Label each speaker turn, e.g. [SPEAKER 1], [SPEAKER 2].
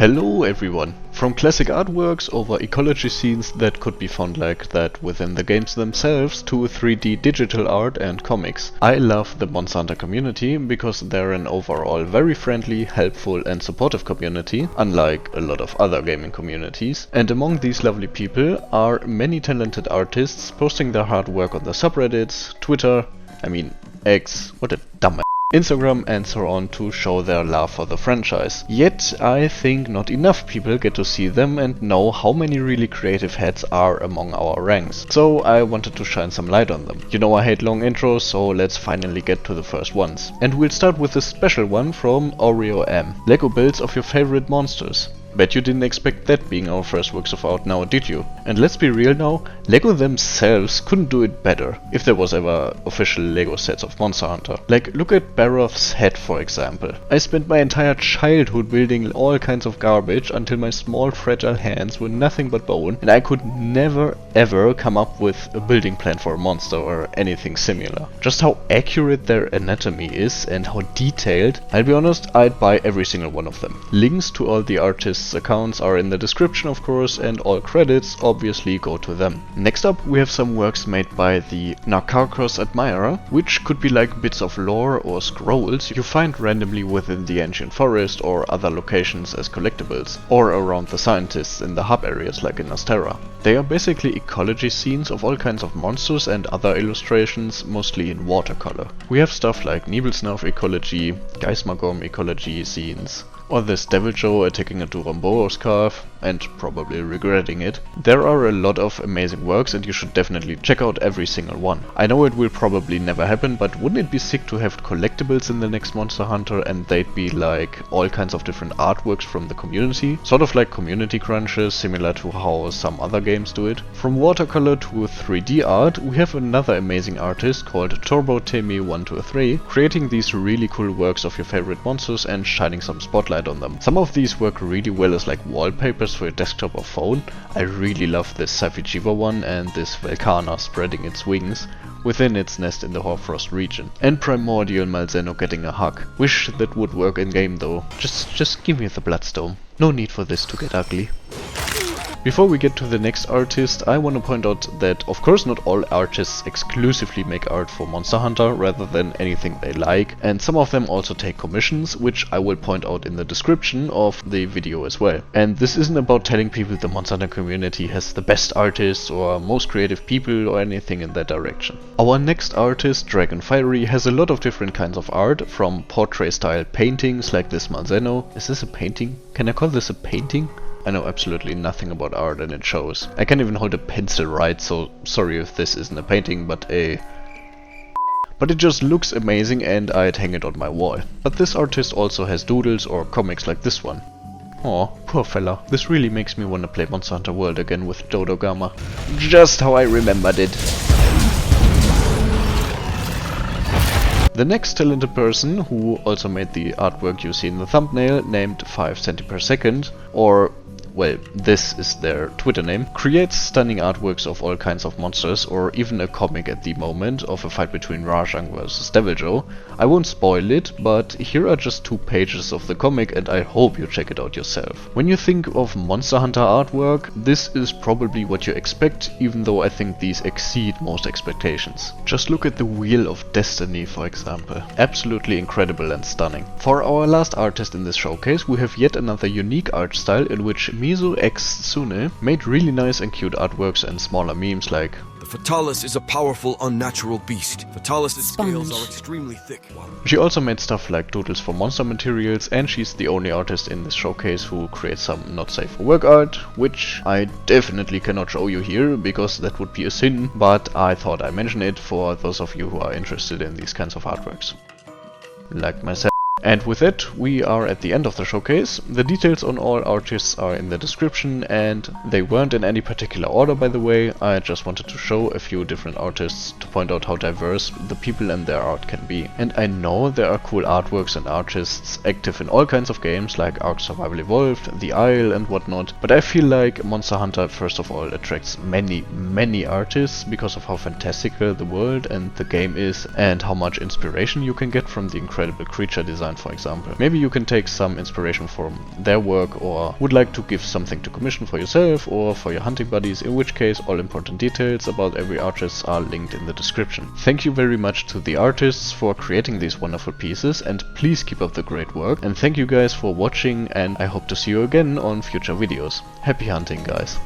[SPEAKER 1] Hello everyone! From classic artworks over ecology scenes that could be found like that within the games themselves to 3D digital art and comics. I love the Monster Hunter community because they're an overall very friendly, helpful and supportive community, unlike a lot of other gaming communities. And among these lovely people are many talented artists posting their hard work on the subreddits, Twitter, X, what a dumb Instagram and so on to show their love for the franchise. Yet I think not enough people get to see them and know how many really creative heads are among our ranks. So I wanted to shine some light on them. You know I hate long intros, so let's finally get to the first ones. And we'll start with a special one from Oreo-M. Lego builds of your favorite monsters. Bet you didn't expect that being our first works of art now, did you? And let's be real now, Lego themselves couldn't do it better, if there was ever official Lego sets of Monster Hunter. Like, look at Barroth's head for example. I spent my entire childhood building all kinds of garbage until my small fragile hands were nothing but bone, and I could never ever come up with a building plan for a monster or anything similar. Just how accurate their anatomy is and how detailed, I'll be honest, I'd buy every single one of them. Links to all the artists' accounts are in the description of course, and all credits obviously go to them. Next up we have some works made by the Nakarkos Admirer, which could be like bits of lore or scrolls you find randomly within the ancient forest or other locations as collectibles, or around the scientists in the hub areas like in Astera. They are basically ecology scenes of all kinds of monsters and other illustrations, mostly in watercolor. We have stuff like Nibelsnarf ecology, Geismagorm ecology scenes, or this Deviljho attacking a Duramboros calf and probably regretting it. There are a lot of amazing works and you should definitely check out every single one. I know it will probably never happen, but wouldn't it be sick to have collectibles in the next Monster Hunter and they'd be like all kinds of different artworks from the community? Sort of like community crunches, similar to how some other games do it. From watercolor to 3D art, we have another amazing artist called TurboTemi123 creating these really cool works of your favorite monsters and shining some spotlight on them. Some of these work really well as like wallpapers for your desktop or phone. I really love this Saifijiva one and this Velkhana spreading its wings within its nest in the Hoarfrost region. And Primordial Malzeno getting a hug. Wish that would work in game though. Just give me the Bloodstone. No need for this to get ugly. Before we get to the next artist, I want to point out that of course not all artists exclusively make art for Monster Hunter rather than anything they like, and some of them also take commissions, which I will point out in the description of the video as well. And this isn't about telling people the Monster Hunter community has the best artists or most creative people or anything in that direction. Our next artist, Dragon-Firy, has a lot of different kinds of art, from portrait style paintings like this Malzeno. Is this a painting? Can I call this a painting? I know absolutely nothing about art and it shows. I can't even hold a pencil right, so sorry if this isn't a painting, but it just looks amazing and I'd hang it on my wall. But this artist also has doodles or comics like this one. Aw, poor fella. This really makes me want to play Monster Hunter World again with Dodogama. Just how I remembered it. The next talented person, who also made the artwork you see in the thumbnail, named 5 centi per second, or well, this is their Twitter name, creates stunning artworks of all kinds of monsters, or even a comic at the moment of a fight between Rajang versus Deviljho. I won't spoil it, but here are just 2 pages of the comic and I hope you check it out yourself. When you think of Monster Hunter artwork, this is probably what you expect, even though I think these exceed most expectations. Just look at the Wheel of Destiny for example. Absolutely incredible and stunning. For our last artist in this showcase, we have yet another unique art style in which mizuxtsune made really nice and cute artworks and smaller memes like
[SPEAKER 2] the Fatalis is a powerful, unnatural beast. Fatalis' scales are extremely thick.
[SPEAKER 1] She also made stuff like doodles for monster materials, and she's the only artist in this showcase who creates some not safe for work art, which I definitely cannot show you here because that would be a sin, but I thought I'd mention it for those of you who are interested in these kinds of artworks. Like myself. And with that, we are at the end of the showcase. The details on all artists are in the description, and they weren't in any particular order by the way. I just wanted to show a few different artists to point out how diverse the people and their art can be. And I know there are cool artworks and artists active in all kinds of games like Ark Survival Evolved, The Isle and whatnot, but I feel like Monster Hunter first of all attracts many artists because of how fantastical the world and the game is and how much inspiration you can get from the incredible creature design design, for example. Maybe you can take some inspiration from their work, or would like to give something to commission for yourself or for your hunting buddies, in which case all important details about every artist are linked in the description. Thank you very much to the artists for creating these wonderful pieces, and please keep up the great work, and thank you guys for watching, and I hope to see you again on future videos. Happy hunting, guys.